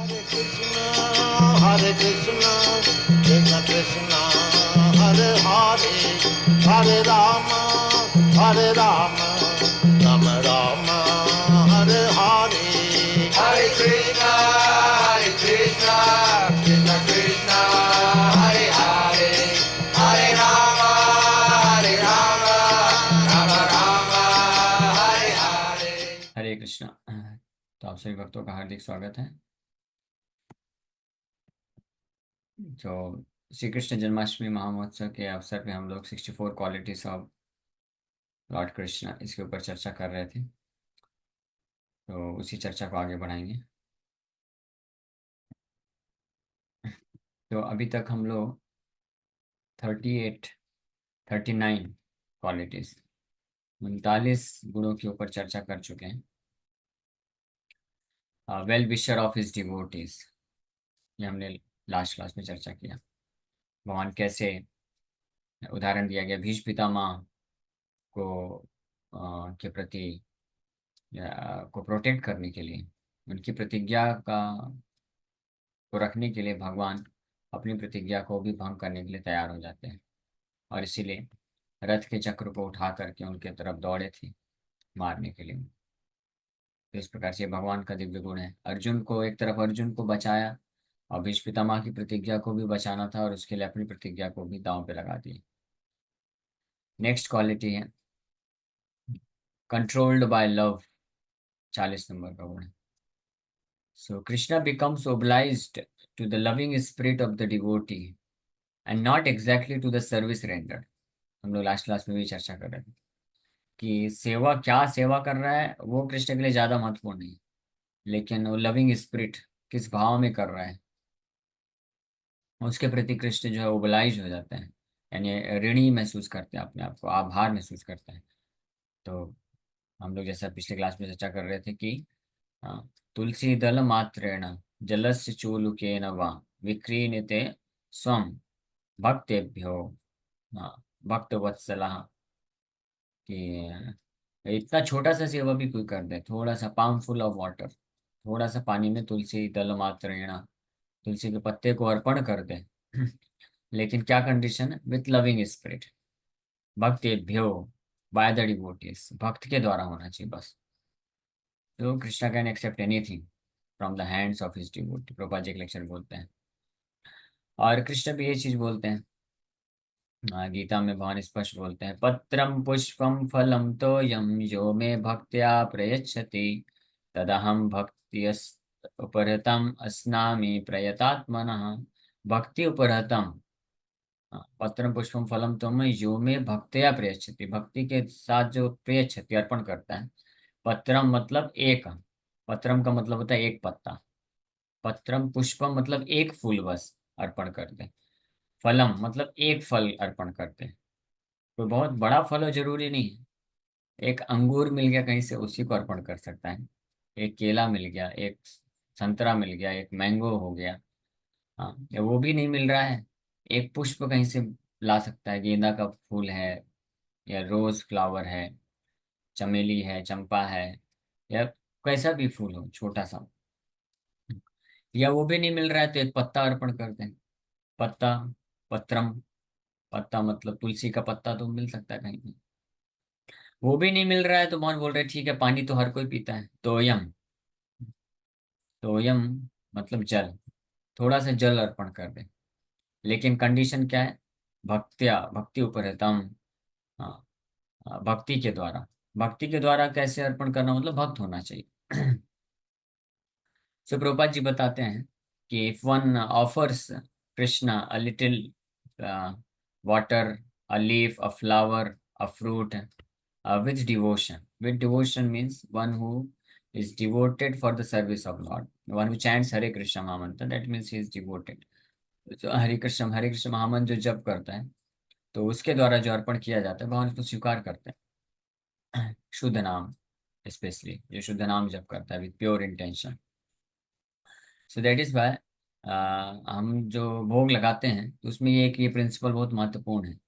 Hare Krishna, Krishna Krishna, Hare Hare, Hare Rama, Hare Rama, Rama Rama, Hare Hare. Hare Krishna, Krishna Krishna, Hare Hare, Hare Rama, Rama Rama, Hare Hare. हरे कृष्णा। तो आप सभी भक्तों का हार्दिक स्वागत है। जो श्री कृष्ण जन्माष्टमी महामहोत्सव के अवसर पे हम लोग 64 क्वालिटीज ऑफ लॉर्ड कृष्ण इसके ऊपर चर्चा कर रहे थे, तो उसी चर्चा को आगे बढ़ाएंगे। तो अभी तक हम लोग 38 39 क्वालिटीज 39 गुणों के ऊपर चर्चा कर चुके हैं। Well wisher of his devotees, ये हमने लास्ट क्लास में चर्चा किया। भगवान कैसे उदाहरण दिया गया भीष्म पितामह को के प्रति को प्रोटेक्ट करने के लिए, उनकी प्रतिज्ञा का को रखने के लिए भगवान अपनी प्रतिज्ञा को भी भंग करने के लिए तैयार हो जाते हैं, और इसीलिए रथ के चक्र को उठा करके उनके तरफ दौड़े थे मारने के लिए। तो इस प्रकार से भगवान का दिव्य गुण है। अर्जुन को एक तरफ अर्जुन को बचाया और भीष्म पितामह की प्रतिज्ञा को भी बचाना था, और उसके लिए अपनी प्रतिज्ञा को भी दांव पे लगा दी। नेक्स्ट क्वालिटी है कंट्रोल्ड बाय लव, 40 नंबर का गुण है। So Krishna becomes obliged to the loving spirit of the devotee and not exactly to the service rendered. हम लोग लास्ट क्लास में भी चर्चा कर रहे थे कि सेवा क्या सेवा कर रहा है वो कृष्ण के लिए ज्यादा महत्वपूर्ण नहीं, लेकिन वो लविंग स्पिरिट किस भाव में कर रहा है उसके प्रति कृष्ण जो है ओबलाइज हो जाते हैं, यानी ऋणी महसूस करते हैं, अपने आप को आभार महसूस करते हैं। तो हम लोग जैसा पिछले क्लास में चर्चा कर रहे थे कि हाँ, तुलसी दल मात्रेण जलस्य चूलुकेन वा विक्रीणिते स्वम भक्तेभ्यो, हाँ, भक्त वत्सलः, कि इतना छोटा सा सेवा भी कोई कर दे, थोड़ा सा पाम फुल ऑफ वाटर, थोड़ा सा पानी में तुलसी दल मात्रेण, तुलसी के पत्ते को अर्पण कर दे लेकिन क्या कंडीशन है? विथ लविंग स्पिरिट, भक्तेभ्यो, बाय द डिवोटीज, भक्त के द्वारा होना चाहिए बस। तो Krishna can accept anything from the hands of his devotee, Prabhupada ji के लेक्चर बोलते हैं। और कृष्ण भी ये चीज बोलते हैं, गीता में भगवान स्पष्ट बोलते हैं, पत्रम पुष्पम फलम तोयम यो मे भक्त्या प्रयच्छति तदहम भक्ति उपरतम अस्नामि प्रयतात्मनः। भक्ति उपरतम, पत्रम पुष्पम फलम तोम यो मे भक्त्या प्रयच्छति, भक्ति के साथ जो प्रयच्छति अर्पण करता है। पत्रम मतलब एक, पत्रम का मतलब होता है एक पत्ता, पत्रम पुष्पम मतलब एक फूल बस अर्पण करते हैं, फलम मतलब एक फल अर्पण करते हैं। कोई बहुत बड़ा फल हो जरूरी नहीं है, एक अंगूर मिल गया कहीं से उसी को अर्पण कर सकता है, एक केला मिल गया, एक संतरा मिल गया, एक मैंगो हो गया, हाँ, या वो भी नहीं मिल रहा है, एक पुष्प कहीं से ला सकता है, गेंदा का फूल है या रोज फ्लावर है, चमेली है, चंपा है, या कैसा भी फूल हो छोटा सा, या वो भी नहीं मिल रहा है तो एक पत्ता अर्पण करते हैं। पत्ता, पत्रम, पत्ता मतलब तुलसी का पत्ता तो मिल सकता है कहीं भी, वो भी नहीं मिल रहा है तो मौन बोल रहे ठीक है पानी तो हर कोई पीता है, तोयम, तोयम मतलब जल, थोड़ा सा जल अर्पण कर दे, लेकिन कंडीशन क्या है? भक्त्या, भक्ति उपरतम, हाँ, भक्ति के द्वारा। भक्ति के द्वारा कैसे अर्पण करना, मतलब भक्त होना चाहिए सो प्रभुपाद जी बताते हैं कि if one offers Krishna a little water, a leaf, a flower, a fruit, with devotion. With devotion means one who is devoted for the service of Lord. One who chants Hare Krishna Mahamantra, that means he is devoted. तो हरे कृष्ण महामंत्र जो जप करता है, तो उसके द्वारा जो अर्पण किया जाता है भगवान उसको स्वीकार करते हैं। शुद्ध नाम, स्पेशली जो शुद्ध नाम जप करता है with pure intention. So that is why हम जो भोग लगाते हैं तो उसमें ये प्रिंसिपल बहुत महत्वपूर्ण है।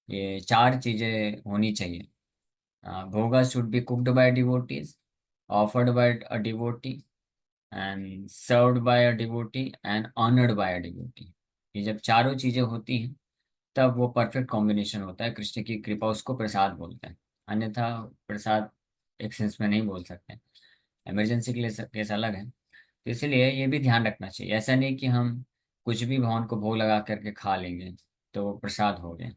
ये चार चीजें होनी चाहिए। Bhoga should be cooked by devotees, offered by a devotee, and served by a devotee and honoured by a devotee. ये जब चारों चीजें होती हैं तब वो परफेक्ट कॉम्बिनेशन होता है, कृष्ण की कृपा, उसको प्रसाद बोलते हैं। अन्यथा प्रसाद एक सेंस में नहीं बोल सकते। इमरजेंसी के लिए केस अलग है। तो इसलिए ये भी ध्यान रखना चाहिए, ऐसा नहीं कि हम कुछ भी भगवान को भोग लगा करके खा लेंगे तो वो प्रसाद हो गया।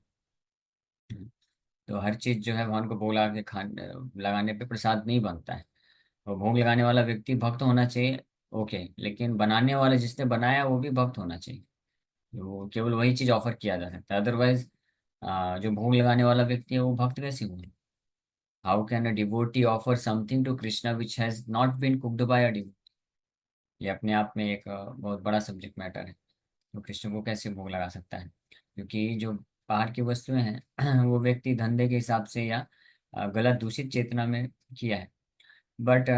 तो हर चीज जो है भगवान को भोग लगा के खा लगाने पे प्रसाद नहीं बनता है। वो भोग लगाने वाला व्यक्ति भक्त होना चाहिए, ओके, लेकिन बनाने वाला जिसने बनाया वो भी भक्त होना चाहिए। वो केवल वही चीज ऑफर किया जा सकता है, अदरवाइज जो भोग लगाने वाला व्यक्ति है वो भक्त कैसे हुआ? How can a devotee offer something to Krishna which has not been cooked by a devotee? ये अपने आप में एक बहुत बड़ा सब्जेक्ट मैटर है। तो कृष्ण को कैसे भोग लगा सकता है? क्योंकि जो बाहर की वस्तुएं हैं वो व्यक्ति धंधे के हिसाब से या गलत दूषित चेतना में किया है। बट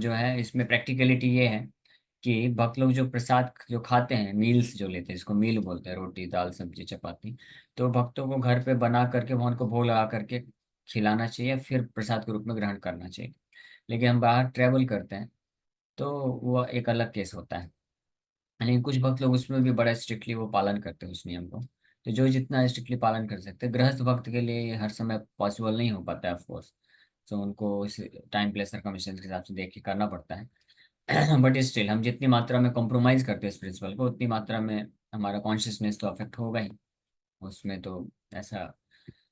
जो है इसमें प्रैक्टिकलिटी ये है कि भक्त लोग जो प्रसाद जो खाते हैं, मील्स जो लेते हैं, इसको मील बोलते हैं, रोटी दाल सब्जी चपाती, तो भक्तों को घर पे बना करके भगवान को भोग लगा करके खिलाना चाहिए, फिर प्रसाद के रूप में ग्रहण करना चाहिए। लेकिन हम बाहर ट्रेवल करते हैं तो वो एक अलग केस होता है। लेकिन कुछ भक्त लोग उसमें भी बड़ा स्ट्रिक्टली वो पालन करते हैं उस नियम को। तो जो जितना स्ट्रिक्टली पालन कर सकते हैं, गृहस्थ भक्त के लिए ये हर समय पॉसिबल नहीं हो पाता है ऑफ कोर्स। तो उनको इस टाइम प्लेस सर्कमस्टेंस के हिसाब से देख के करना पड़ता है। बट स्टिल हम जितनी मात्रा में कॉम्प्रोमाइज करते हैं इस प्रिंसिपल को, उतनी मात्रा में हमारा कॉन्शियसनेस तो अफेक्ट होगा ही। उसमें तो ऐसा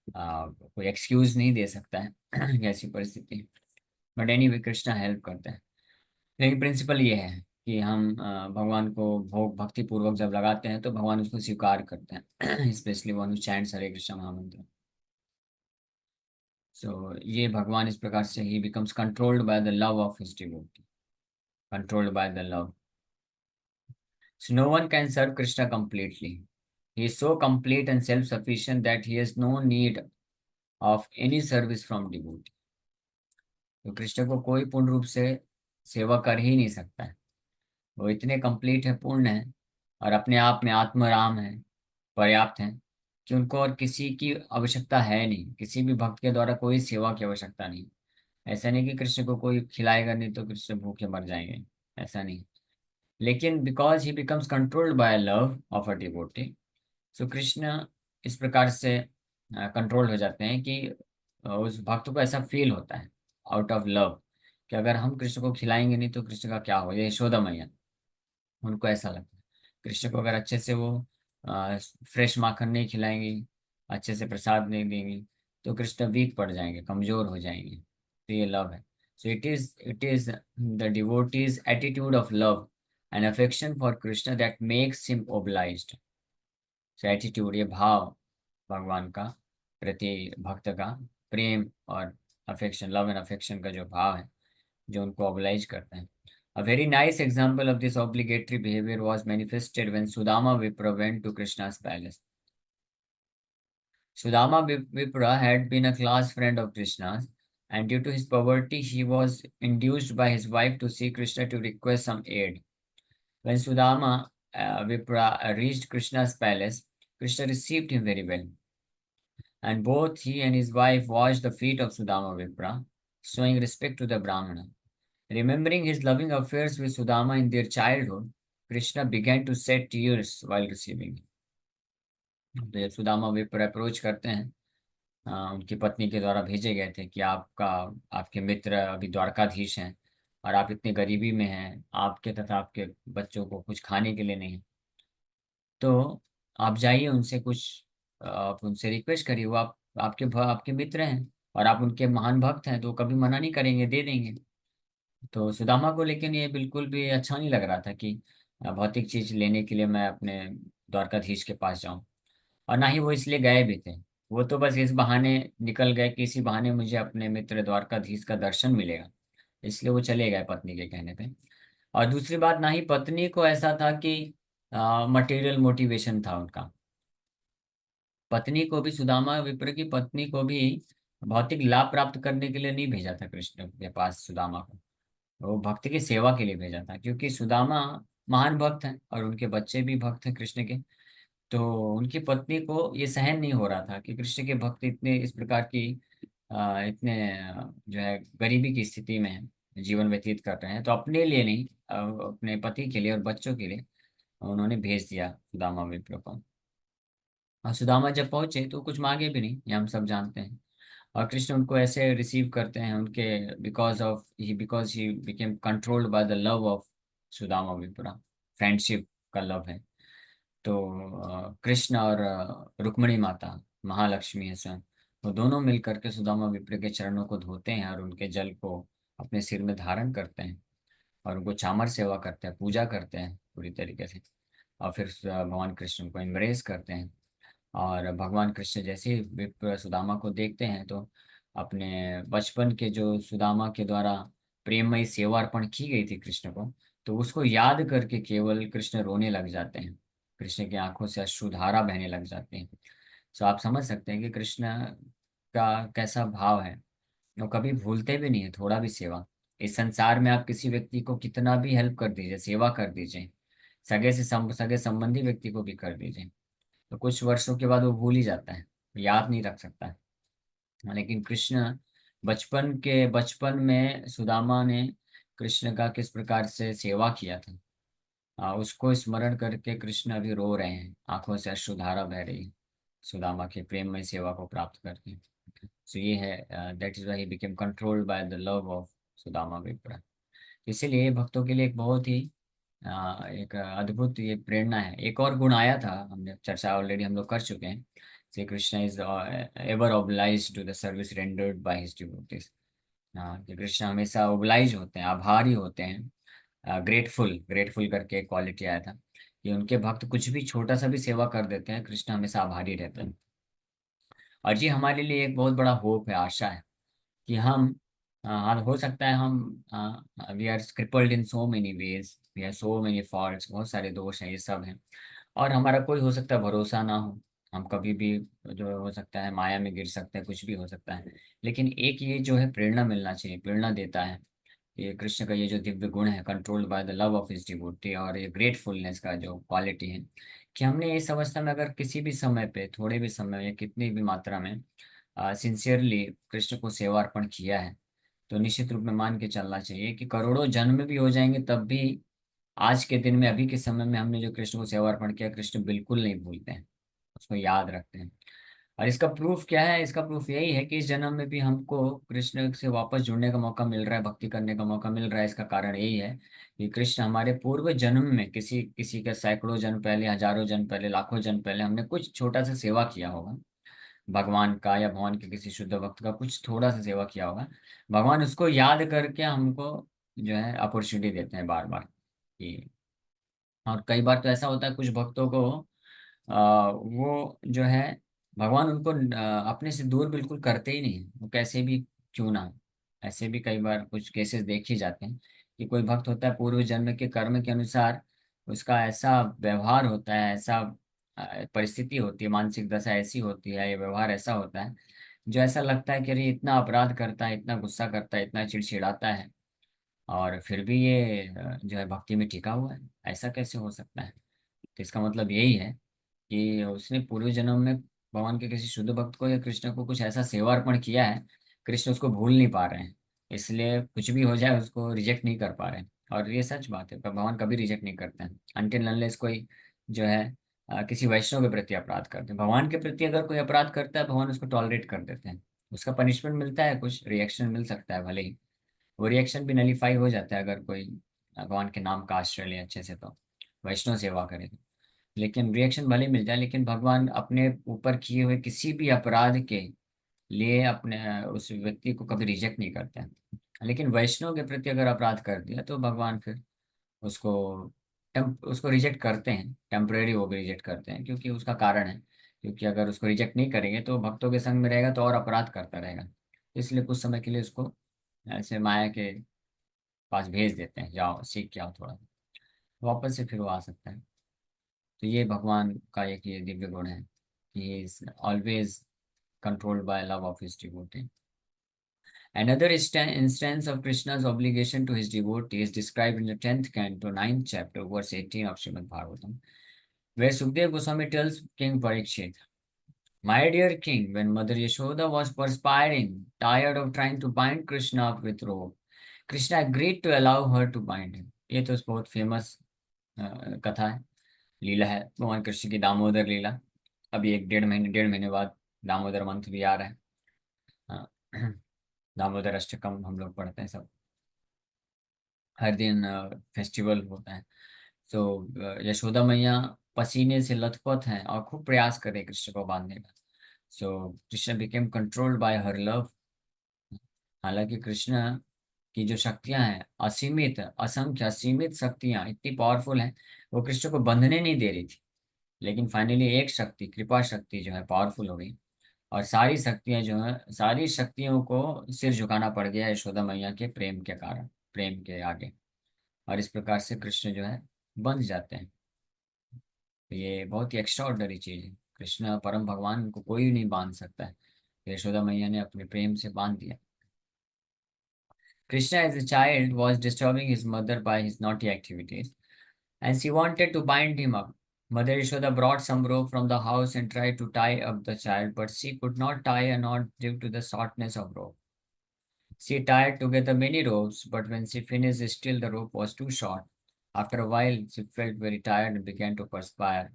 कोई एक्सक्यूज नहीं दे सकता है ऐसी परिस्थिति। But any way Krishna help करते हैं। लेकिन प्रिंसिपल ये है कि हम भगवान को भोग भक्ति पूर्वक जब लगाते हैं तो भगवान उसको स्वीकार करते हैं specially one who chants Hare Krishna महामंत्र। सो ये भगवान इस प्रकार से ही becomes controlled by the love of his devotee, controlled by the love. So no one can serve Krishna completely. He is so complete and self-sufficient that he has no need of any service from devotee. तो कृष्ण को कोई पूर्ण रूप से सेवा कर ही नहीं सकता है। वो इतने कंप्लीट है, पूर्ण है, और अपने आप में आत्मराम है, पर्याप्त है, कि उनको और किसी की आवश्यकता है नहीं, किसी भी भक्त के द्वारा कोई सेवा की आवश्यकता नहीं। ऐसा नहीं कि कृष्ण को कोई खिलाएगा नहीं तो कृष्ण भूखे मर जाएंगे, ऐसा नहीं। लेकिन because he becomes controlled by love of a devotee, so Krishna इस प्रकार से कंट्रोल हो जाते हैं कि उस भक्त को ऐसा फील होता है आउट ऑफ लव कि अगर हम कृष्ण को खिलाएंगे नहीं तो कृष्ण का क्या हो। ये यशोदा मैया, उनको ऐसा लगता है कृष्ण को अगर अच्छे से वो फ्रेश माखन नहीं खिलाएंगी, अच्छे से प्रसाद नहीं देंगी, तो कृष्ण वीक पड़ जाएंगे, कमजोर हो जाएंगे। तो ये लव है। So it is the devotees attitude of love and affection for Krishna that makes him obliged. So attitude, ये भाव भगवान का प्रति भक्त का, प्रेम और अफेक्शन, लव एंड अफेक्शन का जो भाव है, जो उनको ऑब्लाइज करते हैं। A very nice example of this obligatory behavior was manifested when Sudama Vipra went to Krishna's palace. Sudama Vipra had been a class friend of Krishna's, and due to his poverty, he was induced by his wife to see Krishna to request some aid. When Sudama Vipra reached Krishna's palace, Krishna received him very well, and both he and his wife washed the feet of Sudama Vipra, showing respect to the Brahmana. Remembering his loving affairs with Sudama in their childhood, Krishna began to shed tears while receiving him. तो जब सुदामा विप्र approach करते हैं, उनकी पत्नी के द्वारा भेजे गए थे कि आपका आपके मित्र अभी द्वारकाधीश हैं और आप इतनी गरीबी में हैं, आपके तथा आपके बच्चों को कुछ खाने के लिए नहीं, तो आप जाइए उनसे कुछ, आप उनसे रिक्वेस्ट करिए। वो आपके मित्र हैं और आप उनके महान भक्त हैं, तो कभी मना नहीं करेंगे, दे देंगे। तो सुदामा को लेकिन ये बिल्कुल भी अच्छा नहीं लग रहा था कि भौतिक चीज लेने के लिए मैं अपने द्वारकाधीश के पास जाऊं। और ना ही वो इसलिए गए भी थे, वो तो बस इस बहाने निकल गए कि इसी बहाने मुझे अपने मित्र द्वारकाधीश का दर्शन मिलेगा, इसलिए वो चले गए पत्नी के कहने पे। और दूसरी बात, ना ही पत्नी को ऐसा था कि मटेरियल मोटिवेशन था उनका। पत्नी को भी, सुदामा विप्र की पत्नी को भी भौतिक लाभ प्राप्त करने के लिए नहीं भेजा था कृष्ण के पास सुदामा को, वो भक्त की सेवा के लिए भेजा था, क्योंकि सुदामा महान भक्त हैं और उनके बच्चे भी भक्त हैं कृष्ण के। तो उनकी पत्नी को ये सहन नहीं हो रहा था कि कृष्ण के भक्त इतने इस प्रकार की इतने जो है गरीबी की स्थिति में है, जीवन व्यतीत कर रहे हैं, तो अपने लिए नहीं, अपने पति के लिए और बच्चों के लिए उन्होंने भेज दिया सुदामा विप्र को। और सुदामा जब पहुंचे तो कुछ मांगे भी नहीं, ये हम सब जानते हैं। और कृष्ण उनको ऐसे रिसीव करते हैं उनके, because he became controlled by the love of Sudama Vipra, friendship का लव है। तो कृष्ण और रुक्मिणी माता, महालक्ष्मी है स्वयं, वो दोनों मिल करके सुदामा विप्र के चरणों को धोते हैं और उनके जल को अपने सिर में धारण करते हैं और उनको चामर सेवा करते हैं, पूजा करते हैं पूरी तरीके से। और फिर भगवान कृष्ण को एम्ब्रेस करते हैं। और भगवान कृष्ण जैसे ही विप्र सुदामा को देखते हैं तो अपने बचपन के जो सुदामा के द्वारा प्रेममयी सेवा अर्पण की गई थी कृष्ण को, तो उसको याद करके केवल कृष्ण रोने लग जाते हैं। कृष्ण की आंखों से अश्रुधारा बहने लग जाते हैं। तो आप समझ सकते हैं कि कृष्ण का कैसा भाव है। वो कभी भूलते भी नहीं है थोड़ा भी सेवा। इस संसार में आप किसी व्यक्ति को कितना भी हेल्प कर दीजिए, सेवा कर दीजिए, सगे संबंधी व्यक्ति को भी कर दीजिए, तो कुछ वर्षों के बाद वो भूल ही जाता है, याद नहीं रख सकता है। लेकिन कृष्ण बचपन में सुदामा ने कृष्ण का किस प्रकार से सेवा किया था, उसको स्मरण करके कृष्ण अभी रो रहे हैं, आंखों से अश्रुधारा बह रही है सुदामा के प्रेम में सेवा को प्राप्त करके। सो ये है, that is why he became controlled by the love of Sudama विप्र। इसीलिए ये भक्तों के लिए एक बहुत ही एक अद्भुत ये प्रेरणा है। एक और गुण आया था, हमने चर्चा ऑलरेडी हम लोग कर चुके हैं। Shri Krishna is ever obliged to the service rendered by his devotees. कि कृष्ण हमेशा ओबलाइज होते हैं, आभारी होते हैं, ग्रेटफुल ग्रेटफुल करके एक क्वालिटी आया था कि उनके भक्त कुछ भी छोटा सा भी सेवा कर देते हैं, कृष्ण हमेशा आभारी रहते हैं। और ये हमारे लिए एक बहुत बड़ा होप है, आशा है कि हम, हाँ हो सकता है हम, we are crippled in so many ways, we are so many faults, बहुत सारे दोष हैं, ये सब हैं। और हमारा कोई हो सकता है भरोसा ना हो, हम कभी भी जो हो सकता है माया में गिर सकते हैं, कुछ भी हो सकता है। लेकिन एक ये जो है प्रेरणा मिलना चाहिए, प्रेरणा देता है ये कृष्ण का ये जो दिव्य गुण है, controlled by the love of his devotee, और ये ग्रेटफुलनेस का जो क्वालिटी है, कि हमने इस अवस्था में अगर किसी भी समय पे, थोड़े भी समय या कितनी भी मात्रा में सिंसियरली कृष्ण को सेवा अर्पण किया है, तो निश्चित रूप में मान के चलना चाहिए कि करोड़ों जन्म भी हो जाएंगे तब भी आज के दिन में, अभी के समय में हमने जो कृष्ण को सेवा अर्पण किया, कृष्ण बिल्कुल नहीं भूलते हैं, उसको याद रखते हैं। और इसका प्रूफ क्या है? इसका प्रूफ यही है कि इस जन्म में भी हमको कृष्ण से वापस जुड़ने का मौका मिल रहा है, भक्ति करने का मौका मिल रहा है। इसका कारण यही है कि कृष्ण हमारे पूर्व जन्म में, किसी किसी का सैकड़ों जन्म पहले, हजारों जन्म पहले, लाखों जन्म पहले हमने कुछ छोटा सा सेवा किया होगा भगवान का, या भगवान के किसी शुद्ध भक्त का कुछ थोड़ा सा सेवा किया होगा। भगवान उसको याद करके हमको जो है अपॉर्चुनिटी देते हैं बार बार कि, और कई बार तो ऐसा होता है कुछ भक्तों को वो जो है भगवान उनको अपने से दूर बिल्कुल करते ही नहीं, वो कैसे भी क्यों ना हो। ऐसे भी कई बार कुछ केसेस देखे जाते हैं कि कोई भक्त होता है, पूर्व जन्म के कर्म के अनुसार उसका ऐसा व्यवहार होता है, ऐसा परिस्थिति होती है, मानसिक दशा ऐसी होती है, ये व्यवहार ऐसा होता है जो ऐसा लगता है कि अरे इतना अपराध करता है, इतना गुस्सा करता है, इतना चिड़चिड़ाता है, और फिर भी ये जो है भक्ति में टिका हुआ है, ऐसा कैसे हो सकता है? तो इसका मतलब यही है कि उसने पूर्व जन्म में भगवान के किसी शुद्ध भक्त को या कृष्ण को कुछ ऐसा सेवा अर्पण किया है, कृष्ण उसको भूल नहीं पा रहे हैं, इसलिए कुछ भी हो जाए उसको रिजेक्ट नहीं कर पा रहे हैं। और ये सच बात है, पर भगवान कभी रिजेक्ट नहीं करते हैं अनटिल अनलेस कोई जो है किसी वैष्णव के प्रति अपराध करते हैं। भगवान के प्रति अगर कोई अपराध करता है, भगवान उसको टॉलरेट कर देते हैं, उसका पनिशमेंट मिलता है, कुछ रिएक्शन मिल सकता है, भले ही वो रिएक्शन भी नलीफाई हो जाता है अगर कोई भगवान के नाम का आश्रय ले अच्छे से, तो वैष्णव सेवा करे, लेकिन रिएक्शन भले मिल जाए, लेकिन भगवान अपने ऊपर किए हुए किसी भी अपराध के लिए अपने उस व्यक्ति को कभी रिजेक्ट नहीं करते हैं। लेकिन वैष्णव के प्रति अगर अपराध कर दिया तो भगवान फिर उसको उसको रिजेक्ट करते हैं, टेम्परेरी वो भी रिजेक्ट करते हैं, क्योंकि उसका कारण है, क्योंकि अगर उसको रिजेक्ट नहीं करेंगे तो भक्तों के संग में रहेगा तो और अपराध करता रहेगा। इसलिए कुछ समय के लिए उसको ऐसे माया के पास भेज देते हैं, जाओ सीख के आओ थोड़ा, वापस से फिर वो आ सकता है। तो ये भगवान का एक ये दिव्य गुण है कि he is always controlled by love of his devotee. Another instance of Krishna's obligation to his devotee is described in the 10th canto, 9th chapter, verse 18 of Srimad Bhagavatam, where Sukdev Goswami tells King Parikshit, "My dear king, when Mother Yashoda was perspiring, tired of trying to bind Krishna up with rope, Krishna agreed to allow her to bind him. ये तो बहुत famous कथा है, लीला है भगवान कृष्ण की, दामोदर लीला। अभी एक डेढ़ महीने बाद दामोदर मंथ भी आ रहा है। हाँ, दामोदर अष्टकम हम लोग पढ़ते हैं सब, हर दिन फेस्टिवल होता है। सो यशोदा मैया पसीने से लथपथ हैं और खूब प्रयास कर रहे हैं कृष्ण को बांधने का। So Krishna became controlled by her love. हालांकि कृष्ण की जो शक्तियां हैं असीमित, असंख्य असीमित शक्तियां इतनी पावरफुल हैं, वो कृष्ण को बंधने नहीं दे रही थी। लेकिन फाइनली एक शक्ति, कृपा शक्ति जो है पावरफुल हो गई, और सारी शक्तियां जो है, सारी शक्तियों को सिर झुकाना पड़ गया यशोदा मैया के प्रेम के कारण, प्रेम के आगे। और इस प्रकार से कृष्ण जो है बंध जाते हैं। तो ये बहुत ही एक्स्ट्राऑर्डिनरी चीज है। कृष्ण परम भगवान को कोई नहीं बांध सकता है, यशोदा मैया ने अपने प्रेम से बांध दिया। Krishna as a child was disturbing his mother by his naughty activities, and she wanted to bind him up. Mother Yashoda brought some rope from the house and tried to tie up the child, but she could not tie a knot due to the shortness of rope. She tied together many ropes, but when she finished, still the rope was too short. After a while, she felt very tired and began to perspire.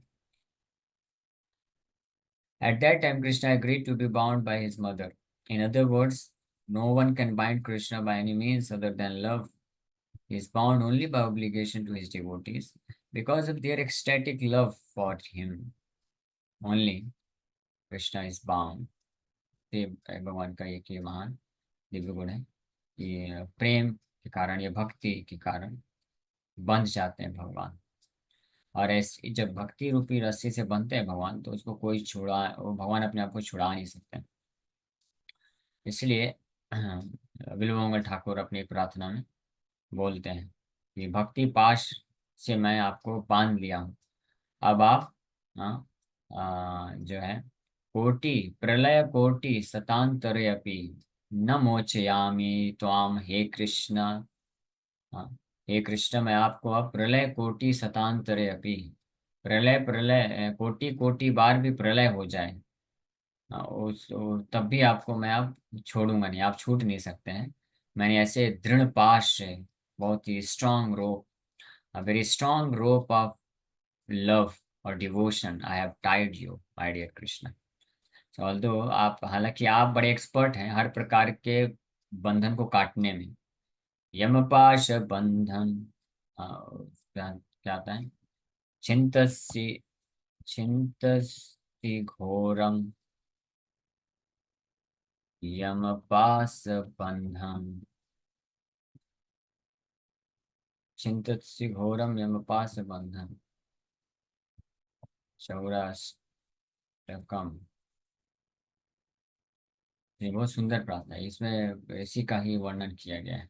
At that time, Krishna agreed to be bound by his mother. In other words, no one can bind Krishna by any means other than love. He is bound only by obligation to his devotees because of their ecstatic love for him. Only Krishna is bound. ये भगवान का एक ये महान दिव्य गुण है, ये प्रेम के कारण, ये भक्ति के कारण बंध जाते हैं भगवान। और ऐसे जब भक्ति रूपी रस्सी से बंधते हैं भगवान, तो उसको कोई छुड़ा, वो भगवान अपने आप को छुड़ा नहीं सकते। इसलिए बिल्वमंगल ठाकुर अपनी प्रार्थना में बोलते हैं कि भक्ति पाश से मैं आपको बांध लिया हूँ, अब आप हाँ, जो है कोटि प्रलय कोटि शतांतरे अपि न मोचयामि त्वाम हे कृष्ण। हाँ, हे कृष्ण मैं आपको अब प्रलय कोटि शतांतरे अपि, प्रलय प्रलय कोटि कोटि बार भी प्रलय हो जाए, तब भी आपको मैं अब छोड़ूंगा नहीं, आप छूट नहीं सकते हैं। मैंने ऐसे दृढ़ पाश से, बहुत ही strong rope, a very strong rope of love or devotion I have tied you, my dear Krishna. So although आप, हालांकि आप बड़े एक्सपर्ट हैं हर प्रकार के बंधन को काटने में, यमपाश बंधन, क्या क्या आता है, छिंतसि छिंतसि घोरम यमपाश बंधन, छिंतसि घोरम यमपाश बंधन चौराष्टकम। ये बहुत सुंदर प्रार्थना है, इसमें इसी का ही वर्णन किया गया है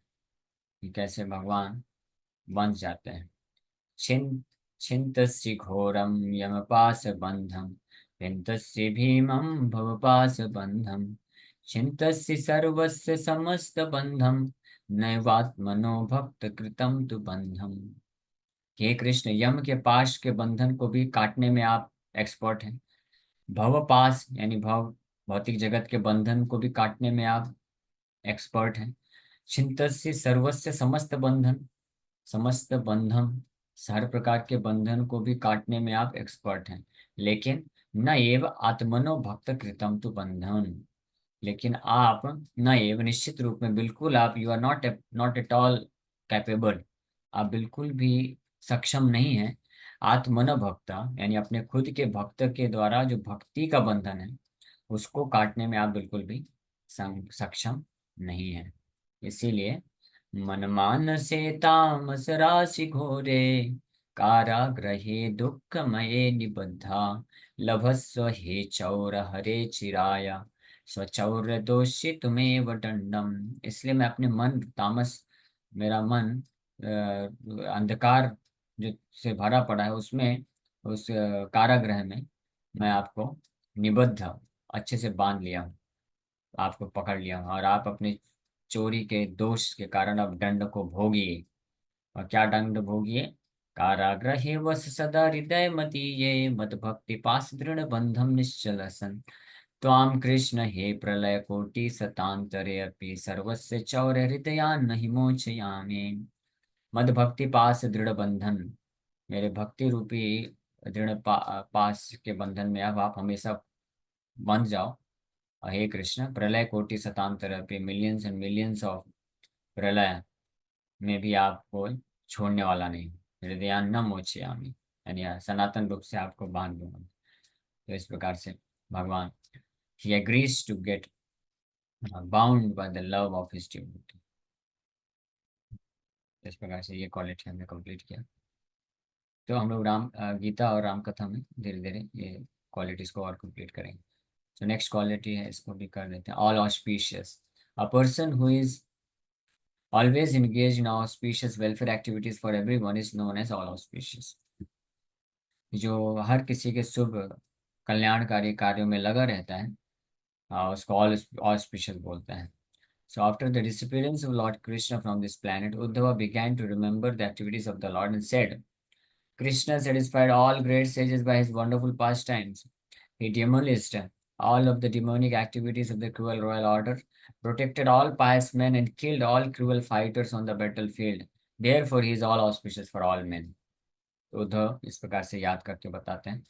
कि कैसे भगवान बंध जाते हैं। छिन छिन्तस्य घोरम यमपास बंधम, विन्तस्य भीमं भवपास बंधम, छिन्तस्य सर्वस्य समस्त बंधम, नैवात्मनो भक्त कृतम तु बंधम। हे कृष्ण, यम के पाश के बंधन को भी काटने में आप एक्सपर्ट हैं। भव पास यानी भव, भौतिक जगत के बंधन को भी काटने में आप एक्सपर्ट हैं। छिंतस्य सर्वस्य समस्त बंधन, समस्त बंधन, हर प्रकार के बंधन को भी काटने में आप एक्सपर्ट हैं। लेकिन न एव आत्मनो भक्त कृतम तु बंधन, लेकिन आप न एव निश्चित रूप में, बिल्कुल आप, you are not at all capable, आप बिल्कुल भी सक्षम नहीं है। आत्मन भक्ता यानी अपने खुद के भक्त के द्वारा जो भक्ति का बंधन है उसको काटने में आप बिल्कुल भी सक्षम नहीं है। इसीलिए मनमान से तामस राशि घोरे, कारागृहे दुःखमये निबद्धा, लभस्व हे चौर हरे चिराया, स्वचौर दोषी तुम्हें दंडम। इसलिए मैं अपने मन तामस, मेरा मन अंधकार जो से भरा पड़ा है उसमें, उस कारागृह में मैं आपको निबद्ध, अच्छे से बांध लिया हूँ, आपको पकड़ लिया हूँ, और आप अपने चोरी के दोष के कारण अब दंड को भोगिए। और क्या दंड भोगिए? कारागृहे वस सदा हृदय मती ये, मद भक्ति पास दृढ़ बंधम निश्चल सन, त्वां कृष्ण हे प्रलय कोटि सतांतरे अपि सर्वस्य चौर्य हृदयान्न हि मोचयामि। मद भक्ति पास दृढ़ बंधन, मेरे भक्ति रूपी दृढ़ पास के बंधन में अब आप हमेशा बंध जाओ। हे कृष्ण, प्रलय कोटि सतांतर अपि, मिलियंस एंड मिलियंस ऑफ प्रलय में भी आपको छोड़ने वाला नहीं। हृदयान न मोचयामि, यानी सनातन रूप से आपको बांध दूंगा। तो इस प्रकार से भगवान he agrees to get bound by the love of his devotee। इस प्रकार से ये क्वालिटी हमने कंप्लीट किया। तो हम लोग गीता और राम कथा में धीरे धीरे ये क्वालिटीज को और कंप्लीट करेंगे। तो नेक्स्ट क्वालिटी है, इसको भी कर देते हैं, all auspicious. A person who is always engaged in auspicious welfare activities for everyone is known as all auspicious। जो हर किसी के शुभ कल्याणकारी कार्यों में लगा रहता है, उसको ऑल ऑस्पिशियस बोलते हैं। So after the disappearance of Lord Krishna from this planet, Uddhava began to remember the activities of the Lord and said, Krishna satisfied all great sages by his wonderful pastimes. He demolished all of the demonic activities of the cruel royal order, protected all pious men, and killed all cruel fighters on the battlefield. Therefore, he is all auspicious for all men। तो उद्धव इस प्रकार से याद करके बताते हैं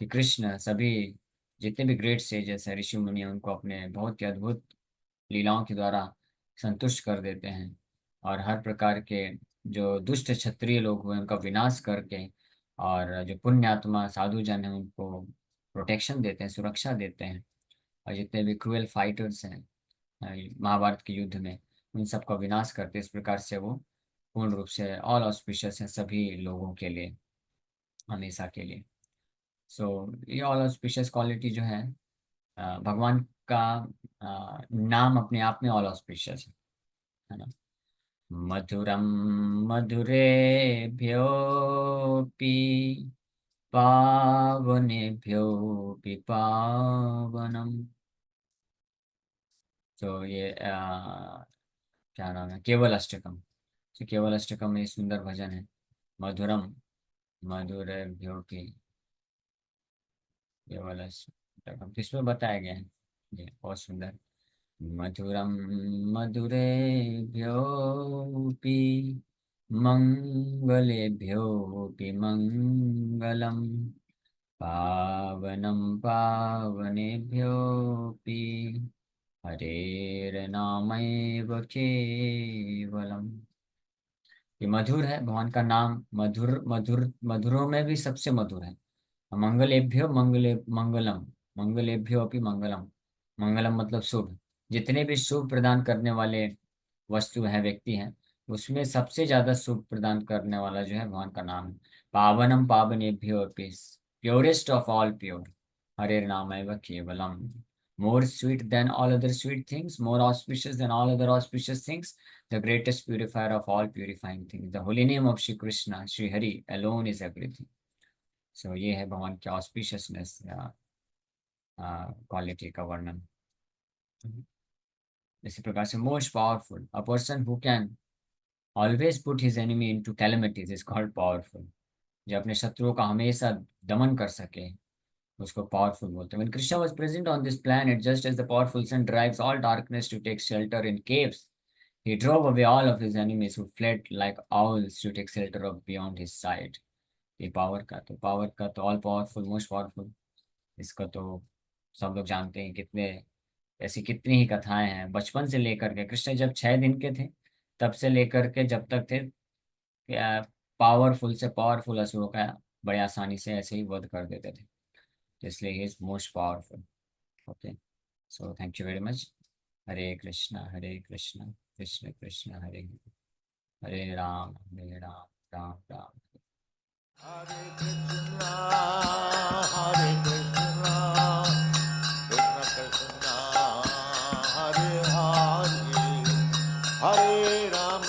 कि कृष्ण सभी जितने भी ग्रेट सेजेस हैं, ऋषि मुनि, उनको अपने बहुत ही अद्भुत लीलाओं के द्वारा संतुष्ट कर देते हैं, और हर प्रकार के जो दुष्ट क्षत्रिय लोग हुए उनका विनाश करके, और जो पुण्यात्मा साधु जन हैं उनको प्रोटेक्शन देते हैं, सुरक्षा देते हैं, और जितने भी क्रूएल फाइटर्स हैं महाभारत के युद्ध में, उन सबका विनाश करते। इस प्रकार से वो पूर्ण रूप से ऑल ऑस्पिशियस हैं सभी लोगों के लिए, हमेशा के लिए। सो ये ऑल ऑस्पिशियस क्वालिटी जो है, भगवान का नाम अपने आप में ऑल ऑस्पिशियस है ना। मधुरम मधुरेभ्योऽपि पावनेभ्योऽपि पावनम। तो ये क्या नाम है, केवल अष्टकम। तो केवल अष्टकम में सुंदर भजन है, मधुरम मधुरेभ्योऽपि केवल अष्टकम, तो इसमें बताया गया है ये बहुत सुंदर। मधुरम मधुरेभ्योऽपि मङ्गलेभ्योऽपि मङ्गलम्, पावनं पावनेभ्योऽपि हरेर्नामैव केवलम्। ये मधुर है, भगवान का नाम मधुर मधुर मधुरों में भी सबसे मधुर है। मंगलेभ्यो मंगलम, मंगलेभ्यो अपि मंगलम। मंगलम मतलब शुभ, जितने भी शुभ प्रदान करने वाले वस्तु हैं, व्यक्ति हैं, उसमें सबसे ज्यादा शुभ प्रदान करने वाला जो है भगवान का नाम है। पावनम पावनेभ्यो अपि, प्योरेस्ट ऑफ ऑल प्योर, हरे नाम केवलम। More sweet than all other sweet things, more auspicious than all other auspicious things, the greatest purifier of all purifying things, the holy name of Shri Krishna, Shri Hari alone is everything। सो ये है भगवान की auspiciousness या quality का वर्णन। इसी प्रकार से most powerful, a person who can always put his enemy into calamities is called powerful. जो अपने शत्रुओं का हमेशा दमन कर सके उसको पावरफुल बोलते हैं। When Krishna was present on this planet, just as the powerful sun drives all darkness to take shelter in caves, he drove away all of his enemies who fled like owls to take shelter of beyond his sight। ये power का तो all powerful, most powerful, इसका तो सब लोग जानते हैं। ऐसी कितनी ही कथाएं हैं, बचपन से लेकर के, कृष्ण जब 6 दिन के थे तब से लेकर के जब तक थे, पावरफुल से पावरफुल असुरों का बड़े आसानी से ऐसे ही वध कर देते थे। तो इसलिए he is most powerful. Okay, so thank you very much. Hare Krishna Krishna Krishna Hare Hare, Hare Ram Ram Ram. Hare Krishna, Hare Krishna, Krishna Krishna, Hare Hare, Hare Rama.